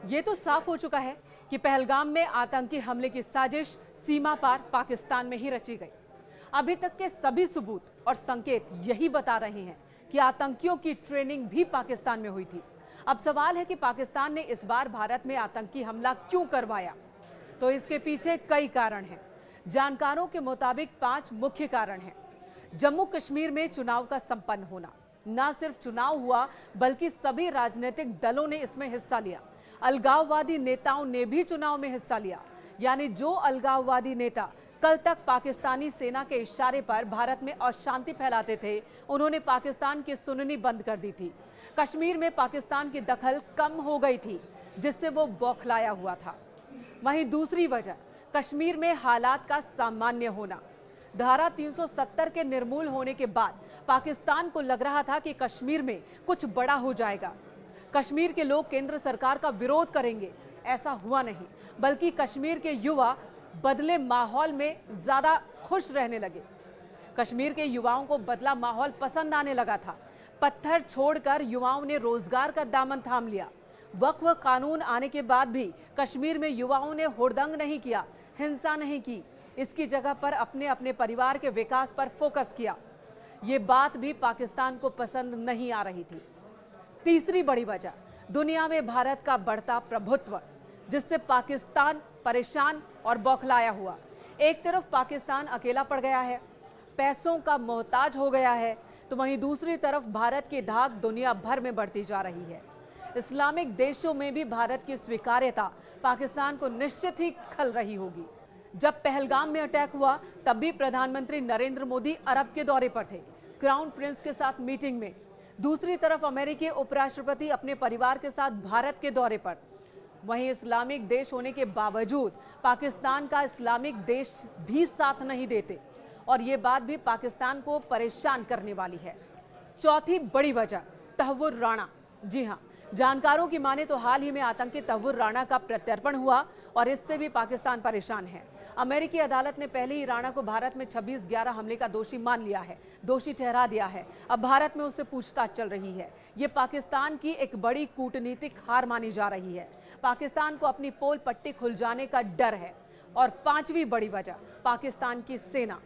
ये तो साफ हो चुका है कि पहलगाम में आतंकी हमले की साजिश सीमा पार पाकिस्तान में ही रची गई। अभी तक के सभी सबूत और संकेत यही बता रहे हैं कि आतंकियों की ट्रेनिंग भी पाकिस्तान में हुई थी। अब सवाल है कि पाकिस्तान ने इस बार भारत में आतंकी हमला क्यों करवाया? तो इसके पीछे कई कारण हैं। जानकारों के मुताबिक 5 मुख्य कारण हैं। जम्मू कश्मीर में चुनाव का संपन्न होना, न सिर्फ चुनाव हुआ बल्कि सभी राजनीतिक दलों ने इसमें हिस्सा लिया। अलगाववादी नेताओं ने भी चुनाव में हिस्सा लिया, यानी जो अलगाववादी नेता कल तक पाकिस्तानी सेना के इशारे पर भारत में अशांति फैलाते थे, उन्होंने पाकिस्तान की सुननी बंद कर दी थी। कश्मीर में पाकिस्तान की दखल कम हो गई थी, जिससे वो बौखलाया हुआ था। वहीं दूसरी वजह कश्मीर में हालात का सामान्य होना। धारा 370 के निर्मूल होने के बाद पाकिस्तान को लग रहा था कि कश्मीर में कुछ बड़ा हो जाएगा। कश्मीर के लोग केंद्र सरकार का विरोध करेंगे। ऐसा हुआ नहीं, बल्कि कश्मीर के युवा बदले माहौल में ज्यादा खुश रहने लगे। कश्मीर के युवाओं को बदला माहौल पसंद आने लगा था। पत्थर छोड़कर युवाओं ने रोजगार का दामन थाम लिया। वक्फ कानून आने के बाद भी कश्मीर में युवाओं ने हुड़दंग नहीं किया, हिंसा नहीं की। इसकी जगह पर अपने अपने परिवार के विकास पर फोकस किया। ये बात भी पाकिस्तान को पसंद नहीं आ रही थी। तीसरी बड़ी वजह दुनिया में भारत का बढ़ता प्रभुत्व, जिससे पाकिस्तान परेशान और बौखलाया हुआ। एक तरफ पाकिस्तान अकेला पड़ गया है, पैसों का मोहताज हो गया है, तो वहीं दूसरी तरफ भारत की धाक दुनिया भर में बढ़ती जा रही है। इस्लामिक देशों में भी भारत की स्वीकार्यता पाकिस्तान को निश्चित ही खल रही होगी। जब पहलगाम में अटैक हुआ, तब भी प्रधानमंत्री नरेंद्र मोदी अरब के दौरे पर थे, क्राउन प्रिंस के साथ मीटिंग में। दूसरी तरफ अमेरिकी उपराष्ट्रपति अपने परिवार के साथ भारत के दौरे पर। वहीं इस्लामिक देश होने के बावजूद पाकिस्तान का इस्लामिक देश भी साथ नहीं देते, और ये बात भी पाकिस्तान को परेशान करने वाली है। चौथी बड़ी वजह तहव्वुर राणा। जी हाँ, जानकारों की माने तो हाल ही में आतंकी तहव्वुर राणा का प्रत्यर्पण हुआ और इससे भी पाकिस्तान परेशान है। अमेरिकी अदालत ने पहले ही राणा को भारत में 26/11 हमले का दोषी मान लिया है, दोषी ठहरा दिया है। अब भारत में उससे पूछताछ चल रही है। ये पाकिस्तान की एक बड़ी कूटनीतिक हार मानी जा रही है। पाकिस्तान को अपनी पोल पट्टी खुल जाने का डर है। और 5वीं बड़ी वजह पाकिस्तान की सेना।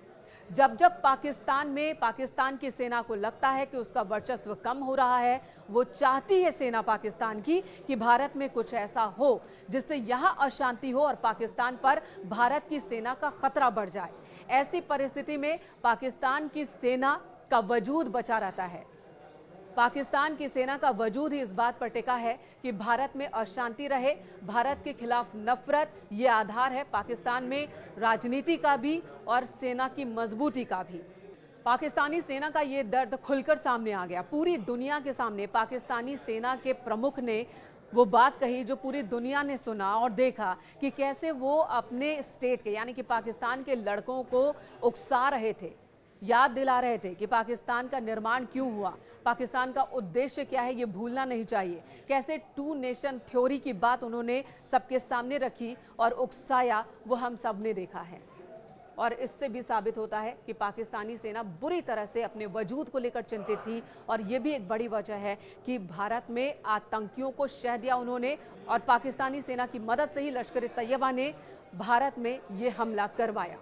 जब जब पाकिस्तान की सेना को लगता है कि उसका वर्चस्व कम हो रहा है, वो चाहती है सेना पाकिस्तान की कि भारत में कुछ ऐसा हो जिससे यहाँ अशांति हो और पाकिस्तान पर भारत की सेना का खतरा बढ़ जाए। ऐसी परिस्थिति में पाकिस्तान की सेना का वजूद बचा रहता है। पाकिस्तान की सेना का वजूद ही इस बात पर टिका है कि भारत में अशांति रहे। भारत के खिलाफ नफरत ये आधार है पाकिस्तान में राजनीति का भी और सेना की मजबूती का भी। पाकिस्तानी सेना का ये दर्द खुलकर सामने आ गया। पूरी दुनिया के सामने पाकिस्तानी सेना के प्रमुख ने वो बात कही जो पूरी दुनिया ने सुना और देखा कि कैसे वो अपने स्टेट के यानी कि पाकिस्तान के लड़कों को उकसा रहे थे, याद दिला रहे थे कि पाकिस्तान का निर्माण क्यों हुआ, पाकिस्तान का उद्देश्य क्या है, ये भूलना नहीं चाहिए। कैसे 2 नेशन थ्योरी की बात उन्होंने सबके सामने रखी और उकसाया, वो हम सब ने देखा है। और इससे भी साबित होता है कि पाकिस्तानी सेना बुरी तरह से अपने वजूद को लेकर चिंतित थी। और ये भी एक बड़ी वजह है कि भारत में आतंकियों को शह दिया उन्होंने, और पाकिस्तानी सेना की मदद से ही लश्कर-ए-तैयबा ने भारत में ये हमला करवाया।